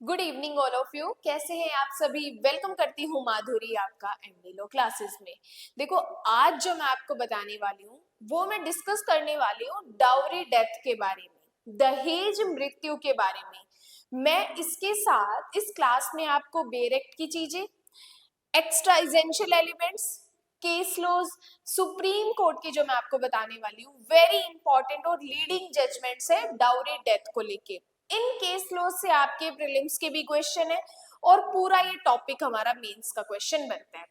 Good evening all of you. कैसे हैं आप सभी? वेलकम करती हूँ माधुरी आपका एमडीलो क्लासेस में। देखो, आज जो मैं आपको बताने वाली हूँ वो मैं डिस्कस करने वाली हूँ डाउरी डेथ के बारे में, दहेज मृत्यु के बारे में। मैं इसके साथ इस क्लास में आपको बेरेक्ट की चीजें, extra essential elements, case laws, supreme court की जो मैं आपको बताने वाली हूँ, वेरी इंपॉर्टेंट और लीडिंग जजमेंट्स है डाउरी डेथ को लेके। इन केस लॉज से आपके प्रीलिम्स के भी क्वेश्चन है और पूरा ये टॉपिक हमारा मेंस का क्वेश्चन बनता है।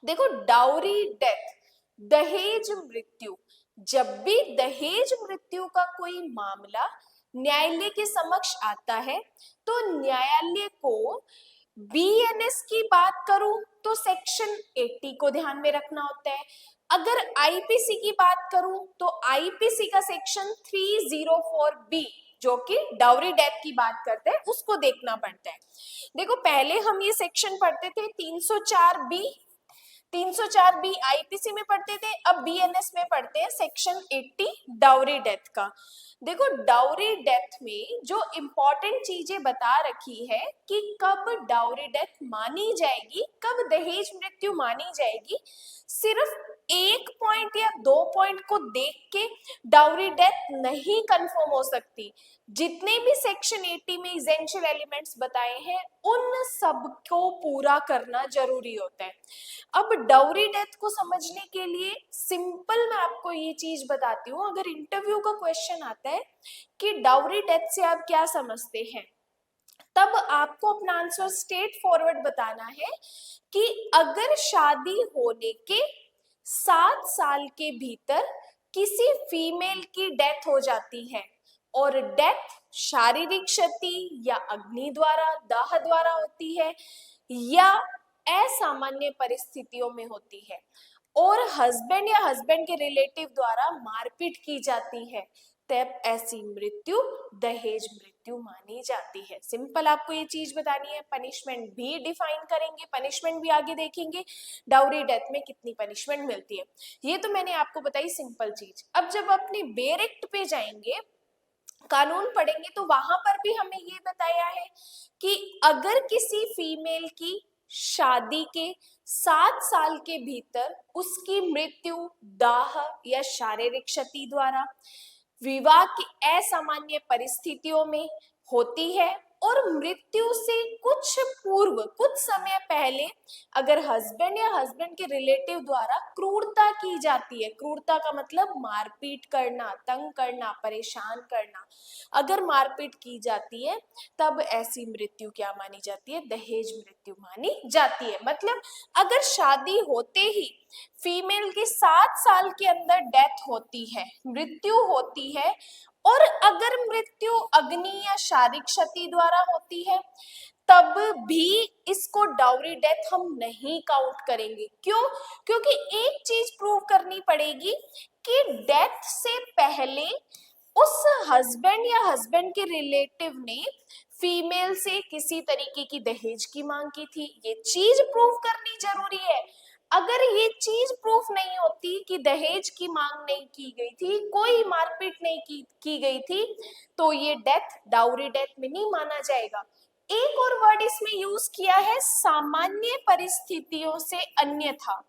देखो, डाउरी डेथ, दहेज मृत्यु, जब भी दहेज मृत्यु का कोई मामला न्यायालय के समक्ष आता है तो न्यायालय को बीएनएस की बात करूं तो सेक्शन 80 को ध्यान में रखना होता है। अगर आईपीसी की बात करूं तो आईपीसी का सेक्शन 304 बी, जो कि डाउरी डेथ की बात करते हैं, उसको देखना पड़ता है। देखो, पहले हम ये सेक्शन पढ़ते थे 304 बी, 304 बी आईपीसी में पढ़ते थे, अब बीएनएस में पढ़ते हैं सेक्शन 80 डाउरी डेथ का। देखो, डाउरी डेथ में जो इंपॉर्टेंट चीजें बता रखी है कि कब डाउरी डेथ मानी जाएगी, कब दहेज मृत्यु मानी जाएगी, सिर्फ एक पॉइंट या दो पॉइंट को देख के डाउरी डेथ नहीं कंफर्म हो सकती। जितने भी सेक्शन 80 में एसेंशियल एलिमेंट्स बताए हैं उन सब को पूरा करना जरूरी होता है। अब डाउरी डेथ को समझने के लिए सिंपल मैं आपको ये चीज बताती हूँ। अगर इंटरव्यू का क्वेश्चन आता है कि डाउरी डेथ से आप क्या समझते हैं, तब आपको अपना आंसर स्ट्रेट फॉरवर्ड बताना है कि अगर शादी होने के 7 साल के भीतर किसी फीमेल की डेथ हो जाती है और डेथ शारीरिक क्षति या अग्नि द्वारा, दाह द्वारा होती है या असामान्य परिस्थितियों में होती है और हस्बैंड या हस्बैंड के रिलेटिव द्वारा मारपीट की जाती है, तब ऐसी मृत्यु दहेज मृत्यु मानी जाती है। सिंपल आपको ये चीज बतानी है। पनिशमेंट भी डिफाइन करेंगे, पनिशमेंट भी आगे देखेंगे, डाउरी डेथ में कितनी पनिशमेंट मिलती है। ये तो मैंने आपको बताई सिंपल चीज। अब जब अपने बेरेक्ट पे जाएंगे, कानून पढ़ेंगे, तो वहां पर भी हमें ये बताया है कि अगर किसी फीमेल की शादी के 7 साल के भीतर उसकी मृत्यु दाह या शारीरिक क्षति द्वारा, विवाह की असामान्य परिस्थितियों में होती है और मृत्यु से कुछ पूर्व, कुछ समय पहले अगर हस्बैंड या हस्बैंड के रिलेटिव द्वारा क्रूरता की जाती है, क्रूरता का मतलब मारपीट करना, तंग करना, परेशान करना, अगर मारपीट की जाती है, तब ऐसी मृत्यु क्या मानी जाती है? दहेज मृत्यु मानी जाती है। मतलब अगर शादी होते ही फीमेल की 7 साल के अंदर डेथ होती है, मृत्यु होती है, और अगर मृत्यु अग्नि या शारीरिक क्षति द्वारा होती है, तब भी इसको डाउरी डेथ हम नहीं काउंट करेंगे। क्यों? क्योंकि एक चीज प्रूव करनी पड़ेगी कि डेथ से पहले उस हस्बैंड या हस्बैंड के रिलेटिव ने फीमेल से किसी तरीके की दहेज की मांग की थी। ये चीज प्रूव करनी जरूरी है। अगर ये चीज प्रूफ नहीं होती कि दहेज की मांग नहीं की गई थी, कोई मारपीट नहीं की गई थी, तो ये डेथ डाउरी डेथ में नहीं माना जाएगा। एक और वर्ड इसमें यूज किया है, सामान्य परिस्थितियों से अन्यथा।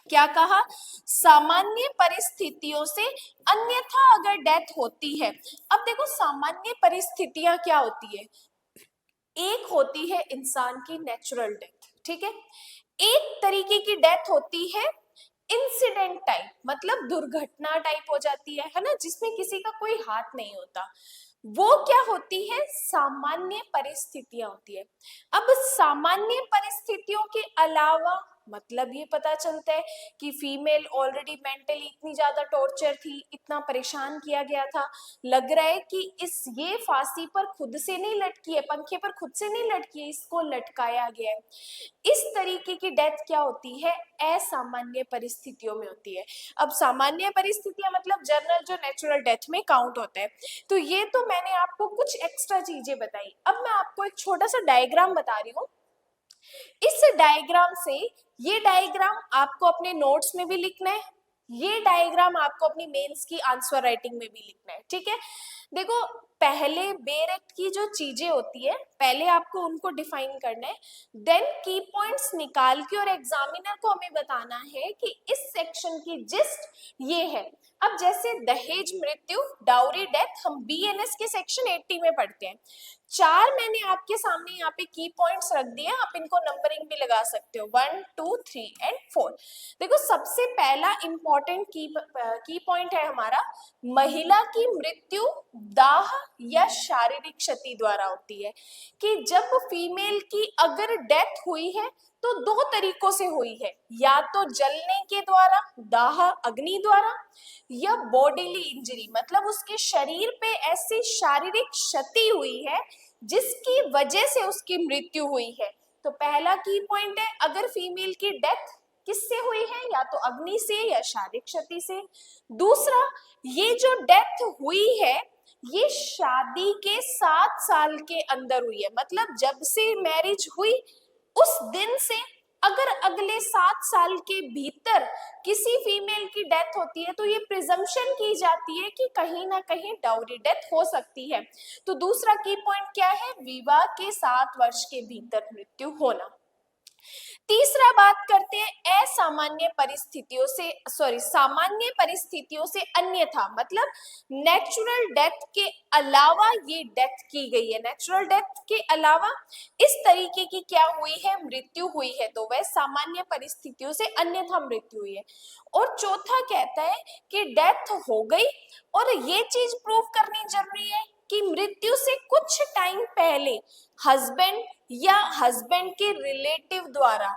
क्या कहा? सामान्य परिस्थितियों से अन्यथा अगर डेथ होती है। अब देखो, सामान्य परिस्थितियां क्या होती है? एक होती है इंसान की नेचुरल डेथ, ठीक है, एक तरीके की डेथ होती है इंसिडेंट टाइप, मतलब दुर्घटना टाइप हो जाती है ना, जिसमें किसी का कोई हाथ नहीं होता। वो क्या होती है? सामान्य परिस्थितियां होती है। अब सामान्य परिस्थितियों के अलावा मतलब ये पता चलता है कि फीमेल ऑलरेडी मेंटली इतनी ज्यादा टॉर्चर थी, इतना परेशान किया गया था, लग रहा है कि इस ये फांसी पर खुद से नहीं लटकी है, पंखे पर खुद से नहीं लटकी है, इसको लटकाया गया है। इस तरीके की डेथ क्या होती है? असामान्य परिस्थितियों में होती है। अब सामान्य परिस्थितियां मतलब जनरल, जो नेचुरल डेथ में काउंट होता है। तो ये तो मैंने आपको कुछ एक्स्ट्रा चीजें बताई। अब मैं आपको एक छोटा सा डायग्राम बता रही हूँ। इस डायग्राम से, ये डायग्राम आपको अपने नोट्स में भी लिखना है, ये डायग्राम आपको अपनी मेंस की आंसर राइटिंग में भी लिखना है, ठीक है। देखो, पहले बेयर एक्ट की जो चीजें होती है पहले आपको उनको डिफाइन करना है, देन की पॉइंट्स निकाल के और एग्जामिनर को हमें बताना है कि इस सेक्शन की जिस्ट ये है। अब जैसे दहेज मृत्यु, डाउरी डेथ हम बीएनएस के सेक्शन 80 में पढ़ते हैं। चार मैंने आपके सामने यहाँ पे की पॉइंट्स रख दिए, आप इनको नंबरिंग भी लगा सकते हो 1 2 3 एंड 4। देखो सबसे पहला इंपॉर्टेंट की पॉइंट है हमारा, महिला की मृत्यु दाह या शारीरिक क्षति द्वारा होती है। कि जब फीमेल की अगर डेथ हुई है तो दो तरीकों से हुई है, या तो जलने के द्वारा, दाह अग्नि द्वारा, या बॉडीली इंजरी मतलब उसके शरीर पे ऐसी शारीरिक क्षति हुई है जिसकी वजह से उसकी मृत्यु हुई है। तो पहला की पॉइंट है, अगर फीमेल की डेथ किससे हुई है, या तो अग्नि से या शारीरिक क्षति से। दूसरा, ये जो डेथ हुई है ये शादी के 7 साल के अंदर हुई है, मतलब जब से मैरिज हुई उस दिन से अगर अगले 7 साल के भीतर किसी फीमेल की डेथ होती है तो ये प्रिजम्पशन की जाती है कि कहीं ना कहीं डाउरी डेथ हो सकती है। तो दूसरा की पॉइंट क्या है, विवाह के 7 वर्ष के भीतर मृत्यु होना। तीसरा बात करते हैं असामान्य परिस्थितियों से, सामान्य परिस्थितियों से अन्यथा, मतलब नेचुरल डेथ के अलावा ये डेथ की गई है, नेचुरल डेथ के अलावा इस तरीके की क्या हुई है, मृत्यु हुई है, तो वह सामान्य परिस्थितियों से अन्यथा मृत्यु हुई है। और चौथा कहता है कि डेथ हो गई और ये चीज प्रूव करनी जरूरी है कि मृत्यु से कुछ टाइम पहले हस्बैंड या हस्बैंड के रिलेटिव द्वारा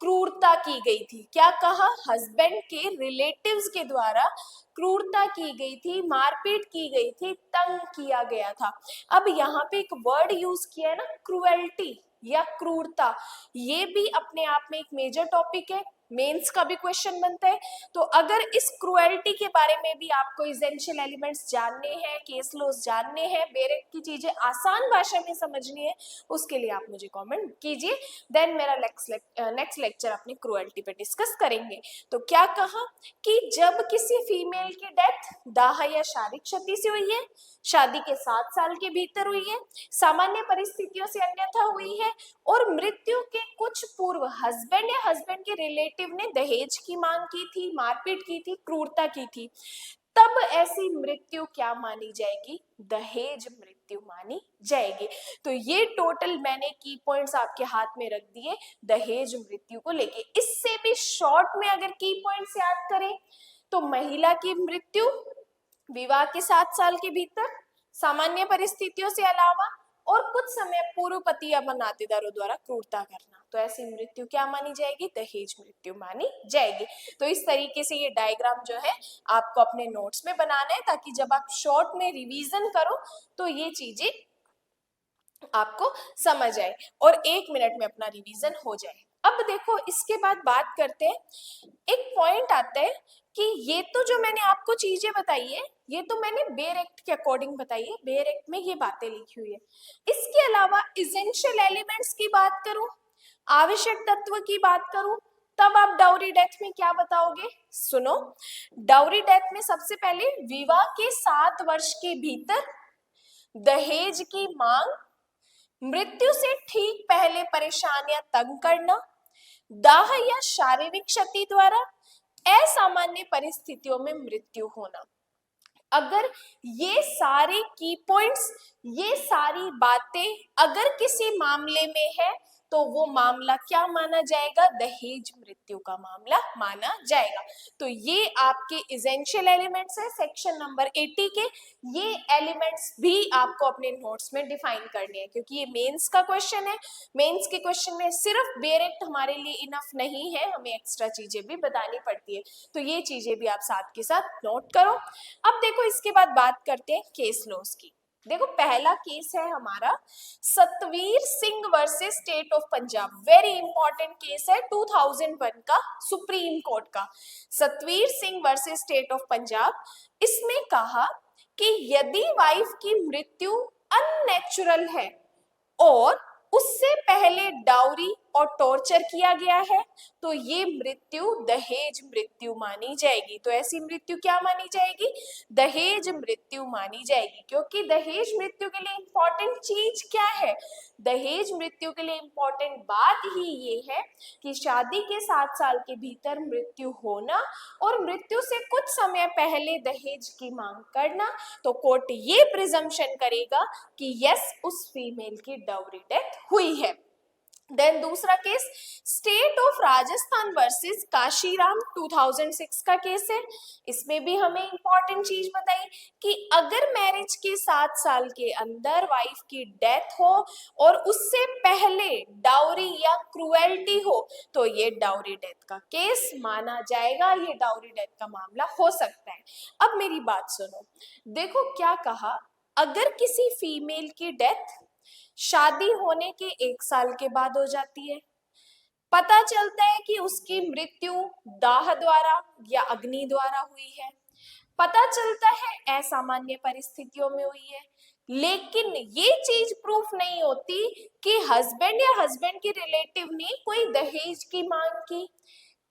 क्रूरता की गई थी। क्या कहा, हस्बैंड के रिलेटिव्स के द्वारा क्रूरता की गई थी, मारपीट की गई थी, तंग किया गया था। अब यहाँ पे एक वर्ड यूज किया है ना, क्रुएल्टी या क्रूरता, ये भी अपने आप में एक मेजर टॉपिक है, मेंस का भी क्वेश्चन बनता है। तो अगर इस क्रुएल्टी के बारे में भी आपको इसेंशियल एलिमेंट्स जानने हैं, केस लॉज जानने हैं, बेरेक की चीजें आसान भाषा में समझनी है, उसके लिए आप मुझे कमेंट कीजिए, देन मेरा नेक्स्ट लेक्चर अपनी क्रुएल्टी पे डिस्कस करेंगे। तो क्या कहा कि जब किसी फीमेल की डेथ दाह या शारीरिक क्षति से हुई है, शादी के 7 साल के भीतर हुई है, सामान्य परिस्थितियों से अन्यथा हुई है, और मृत्यु के कुछ पूर्व हस्बैंड या हस्बैंड के रिलेटिव ने दहेज की मांग की थी, मारपीट की थी, क्रूरता की थी, तब ऐसी मृत्यु क्या मानी जाएगी, दहेज मृत्यु मानी जाएगी। तो ये टोटल मैंने की पॉइंट्स आपके हाथ में रख दिए दहेज मृत्यु को लेके। इससे भी शॉर्ट में अगर की पॉइंट्स याद करें तो महिला की मृत्यु विवाह के 7 साल के भीतर, सामान्य परिस्थितियों से अलावा, और कुछ समय पूर्व पति या नातेदारों द्वारा क्रूरता करना, तो ऐसी मृत्यु क्या मानी जाएगी, दहेज मृत्यु मानी जाएगी। तो इस तरीके से ये डायग्राम जो है आपको अपने नोट्स में बनाना है, ताकि जब आप शॉर्ट में रिवीजन करो तो ये चीजें आपको समझ आए और 1 मिनट में अपना रिवीजन हो जाए। अब देखो इसके बाद बात करते हैं, एक पॉइंट आता है कि ये तो जो मैंने आपको चीजें बताई है ये तो मैंने बेयर एक्ट के अकॉर्डिंग बताई है, बेयर एक्ट में ये बातें लिखी हुई है। इसके अलावा इसेंशियल एलिमेंट्स की बात करूं, आवश्यक तत्व की बात करूं, तब आप डाउरी डेथ में क्या बताओगे, सुनो। डाउरी डेथ में सबसे पहले विवाह के 7 वर्ष के भीतर दहेज की मांग, मृत्यु से ठीक पहले परेशान या तंग करना, दाह या शारीरिक क्षति द्वारा असामान्य परिस्थितियों में मृत्यु होना। अगर ये सारे की पॉइंट्स, ये सारी बातें अगर किसी मामले में है तो वो मामला क्या माना जाएगा, दहेज मृत्यु का मामला माना जाएगा। तो ये आपके इसेंशियल एलिमेंट्स है सेक्शन नंबर 80 के। ये एलिमेंट्स भी आपको अपने नोट्स में डिफाइन करने हैं, क्योंकि ये मेंस का क्वेश्चन है। मेंस के क्वेश्चन में सिर्फ बेयर एक्ट हमारे लिए इनफ नहीं है, हमें एक्स्ट्रा चीजें भी बतानी पड़ती है, तो ये चीजें भी आप साथ के साथ नोट करो। अब देखो इसके बाद बात करते हैं केस लॉज की। देखो पहला केस है हमारा Satveer Singh versus state of Punjab, very important case है 2001 का सुप्रीम कोर्ट का, Satveer Singh versus state of Punjab. इसमें कहा कि यदि वाइफ की मृत्यु अननेचुरल है और उससे पहले डाउरी और टॉर्चर किया गया है तो ये मृत्यु दहेज मृत्यु मानी जाएगी। तो ऐसी मृत्यु क्या मानी जाएगी? दहेज मृत्यु मानी जाएगी। क्योंकि दहेज मृत्यु के लिए इंपॉर्टेंट चीज क्या है? दहेज मृत्यु के लिए इंपॉर्टेंट बात ही ये है कि शादी के 7 साल के भीतर मृत्यु होना और मृत्यु से कुछ समय पहले दहेज की मांग करना। तो कोर्ट ये प्रिजम्पशन करेगा कि यस, उस फीमेल की डाउरी डेथ हुई है। देन दूसरा case state of Rajasthan versus Kashiram 2006 का केस है। इसमें भी हमें इंपॉर्टेंट चीज बताई कि अगर मैरिज के 7 साल के अंदर वाइफ की डेथ हो और उससे पहले डाउरी या क्रुएल्टी हो तो ये डाउरी डेथ का केस माना जाएगा, ये डाउरी डेथ का मामला हो सकता है। अब मेरी बात सुनो, देखो क्या कहा, अगर किसी फीमेल की डेथ शादी होने के 1 साल के बाद हो जाती है, पता चलता है कि उसकी मृत्यु दाह द्वारा या अग्नि द्वारा हुई है, पता चलता है असामान्य परिस्थितियों में हुई है, लेकिन ये चीज प्रूफ नहीं होती कि हस्बैंड या हस्बैंड के रिलेटिव ने कोई दहेज की मांग की,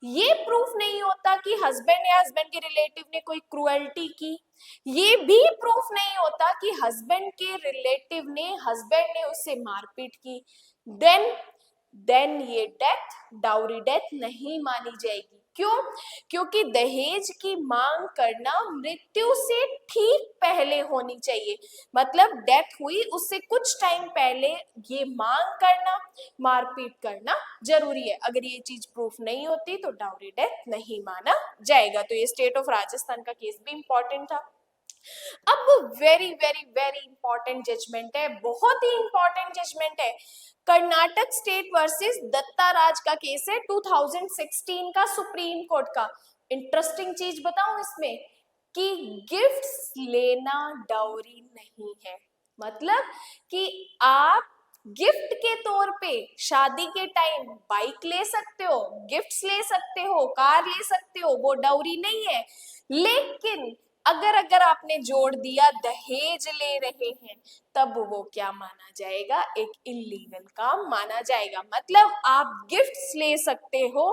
ये प्रूफ नहीं होता कि हस्बैंड या हस्बैंड के रिलेटिव ने कोई क्रुएल्टी की, ये भी प्रूफ नहीं होता कि हस्बैंड के रिलेटिव ने हस्बैंड ने उससे मारपीट की, देन ये डेथ डाउरी डेथ नहीं मानी जाएगी। क्यों? क्योंकि दहेज की मांग करना मृत्यु से ठीक पहले होनी चाहिए, मतलब डेथ हुई उससे कुछ टाइम पहले ये मांग करना, मारपीट करना जरूरी है। अगर ये चीज प्रूफ नहीं होती तो डाउरी डेथ नहीं माना जाएगा। तो ये स्टेट ऑफ राजस्थान का केस भी इंपॉर्टेंट था। अब very very very important judgment है, बहुत ही इंपॉर्टेंट जजमेंट है, कर्नाटक स्टेट वर्सेस दत्ता राज का केस है 2016 का, सुप्रीम कोर्ट का। इंटरेस्टिंग चीज बताऊं इसमें कि गिफ्ट्स लेना डाउरी नहीं है, मतलब कि आप गिफ्ट के तौर पे शादी के टाइम बाइक ले सकते हो, गिफ्ट्स ले सकते हो, कार ले सकते हो, वो डाउरी नहीं है। लेकिन अगर आपने जोड़ दिया दहेज ले रहे हैं तब वो क्या माना जाएगा? एक इलीगल काम माना जाएगा। मतलब आप गिफ्ट्स ले सकते हो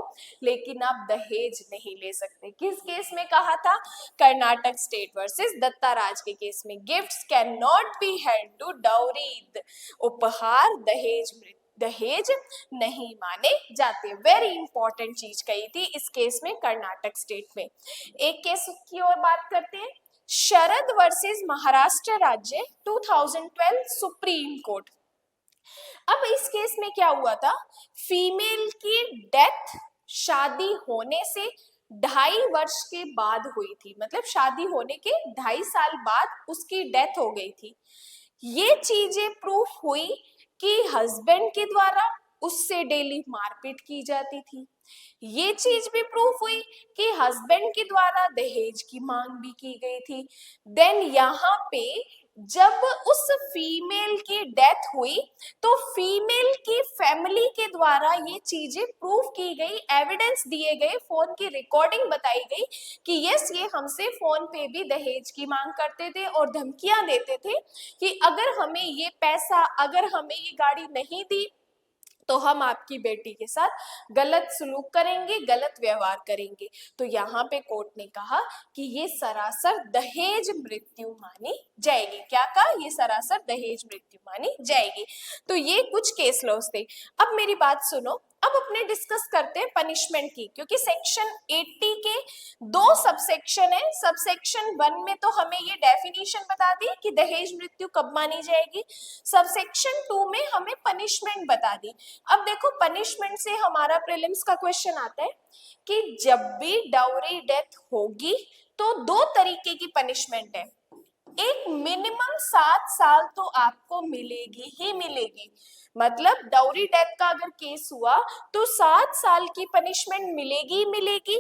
लेकिन आप दहेज नहीं ले सकते। किस केस में कहा था? कर्नाटक स्टेट वर्सेस दत्ता राज के केस में। Gifts can not be held to dowry, उपहार दहेज नहीं माने जाते। वेरी इंपॉर्टेंट चीज कही थी इस केस में कर्नाटक स्टेट में। एक केस की और बात करते हैं, शरद वर्सेस महाराष्ट्र राज्य 2012 सुप्रीम कोर्ट। अब इस केस में क्या हुआ था, फीमेल की डेथ शादी होने से 2.5 वर्ष के बाद हुई थी, मतलब शादी होने के 2.5 साल बाद उसकी डेथ हो गई थी। ये चीजें प्रूफ हुई कि हस्बैंड के द्वारा उससे डेली मारपीट की जाती थी। ये चीज भी प्रूफ हुई कि हस्बैंड के द्वारा दहेज की मांग भी की गई थी। देन यहाँ पे जब उस फीमेल की डेथ हुई तो फीमेल की फैमिली के द्वारा ये चीजें प्रूफ की गई, एविडेंस दिए गए, फोन की रिकॉर्डिंग बताई गई कि यस, ये हमसे फोन पे भी दहेज की मांग करते थे और धमकियां देते थे कि अगर हमें ये पैसा, अगर हमें ये गाड़ी नहीं दी तो हम आपकी बेटी के साथ गलत सलूक करेंगे, गलत व्यवहार करेंगे। तो यहाँ पे कोर्ट ने कहा कि ये सरासर दहेज मृत्यु मानी जाएगी। क्या कहा? ये सरासर दहेज मृत्यु मानी जाएगी। तो ये कुछ केस लॉस थे। अब मेरी बात सुनो, अब अपने डिस्कस करते हैं पनिशमेंट की, क्योंकि सेक्शन 80 के 2 सबसेक्शन है। सबसेक्शन 1 में तो हमें ये डेफिनेशन बता दी कि दहेज मृत्यु कब मानी जाएगी, सबसेक्शन 2 में हमें पनिशमेंट बता दी। अब देखो, पनिशमेंट से हमारा प्रीलिम्स का क्वेश्चन आता है कि जब भी डाउरी डेथ होगी तो 2 तरीके की पनिशमेंट है। एक मिनिमम 7 साल तो आपको मिलेगी ही मिलेगी, मतलब डाउरी डेथ का अगर केस हुआ तो 7 साल की पनिशमेंट मिलेगी ही मिलेगी।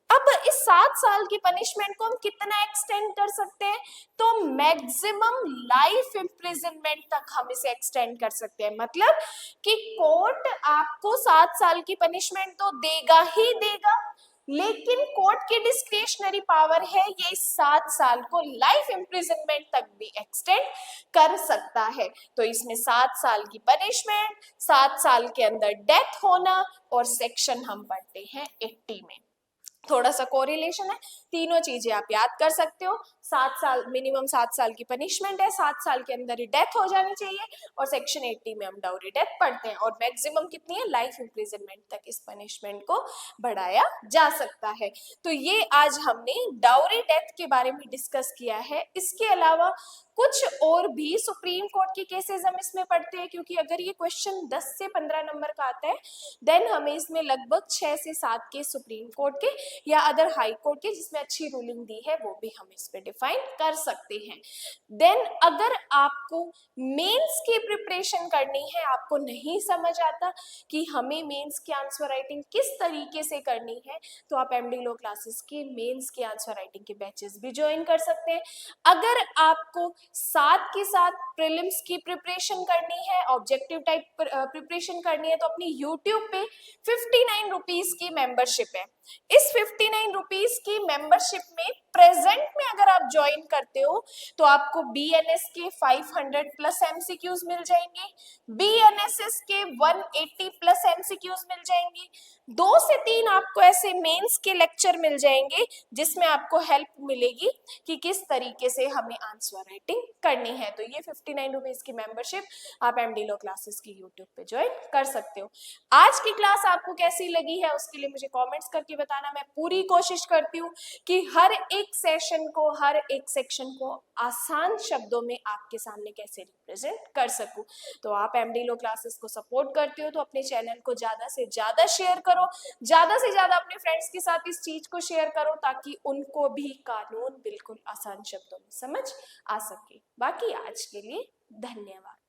अब इस 7 साल की पनिशमेंट को हम कितना एक्सटेंड कर सकते हैं? तो मैक्सिमम लाइफ इम्प्रिजनमेंट तक हम इसे एक्सटेंड कर सकते हैं। मतलब कि कोर्ट आपको 7 साल की पनिशमेंट तो देगा ही देगा, लेकिन कोर्ट की डिस्क्रिशनरी पावर है, ये 7 साल को लाइफ इम्प्रिजनमेंट तक भी एक्सटेंड कर सकता है। तो इसमें 7 साल की पनिशमेंट, 7 साल के अंदर डेथ होना, और सेक्शन हम पढ़ते हैं 80 में। थोड़ा सा कोरिलेशन है, तीनों चीजें आप याद कर सकते हो। 7 साल मिनिमम, 7 साल की पनिशमेंट है, 7 साल के अंदर ही डेथ हो जानी चाहिए, और सेक्शन 80 में हम डाउरी डेथ पढ़ते हैं, और मैक्सिमम कितनी है, लाइफ इम्प्रिजनमेंट तक इस पनिशमेंट को बढ़ाया जा सकता है। तो ये आज हमने डाउरी डेथ के बारे में डिस्कस किया है। इसके अलावा कुछ और भी सुप्रीम कोर्ट के केसेस हम इसमें पढ़ते हैं, क्योंकि अगर ये क्वेश्चन 10 से 15 नंबर का आता है, देन हमें इसमें लगभग 6 से 7 केस सुप्रीम कोर्ट के या अदर हाई कोर्ट के जिसमें अच्छी रूलिंग दी है वो भी हम इस पे डिफाइन कर सकते हैं। देन अगर आपको मेंस की प्रिपरेशन करनी है, आपको नहीं समझ आता कि हमें मेंस की आंसर राइटिंग किस तरीके से करनी है, तो आप एमडी लॉ क्लासेस के मेंस की आंसर राइटिंग के बैचेस भी ज्वाइन कर सकते हैं। अगर आपको साथ के साथ प्रीलिम्स की प्रिपरेशन करनी है, ऑब्जेक्टिव टाइप प्रिपरेशन करनी है, तो अपनी यूट्यूब पे 59 रुपीज की मेंबरशिप है। इस 59 रुपीज की मेंबरशिप में प्रेजेंट में अगर आप ज्वाइन करते हो तो आपको बीएनएस के 500 प्लस एमसीक्यूज मिल जाएंगे, बीएनएसएस के 180 प्लस एमसीक्यूज मिल जाएंगे, 2 से 3 आपको ऐसे मेंस के लेक्चर मिल जाएंगे जिसमें आपको हेल्प मिलेगी कि किस तरीके से हमें आंसर राइटिंग करनी है। तो ये 59 रुपीज की मेंबरशिप आप एमडी लॉ क्लासेस की यूट्यूब पे ज्वाइन कर सकते हो। आज की क्लास आपको कैसी लगी है उसके लिए मुझे कमेंट्स करके बताना। मैं पूरी कोशिश करती हूँ कि हर एक सेशन को, हर एक सेक्शन को आसान शब्दों में आपके सामने कैसे रिप्रेजेंट कर सकूं। तो आप एमडी लॉ क्लासेस को सपोर्ट करते हो तो अपने चैनल को ज्यादा से ज्यादा शेयर करो, ज्यादा से ज्यादा अपने फ्रेंड्स के साथ इस चीज को शेयर करो ताकि उनको भी कानून बिल्कुल आसान शब्दों में समझ आ सके। बाकी आज के लिए धन्यवाद।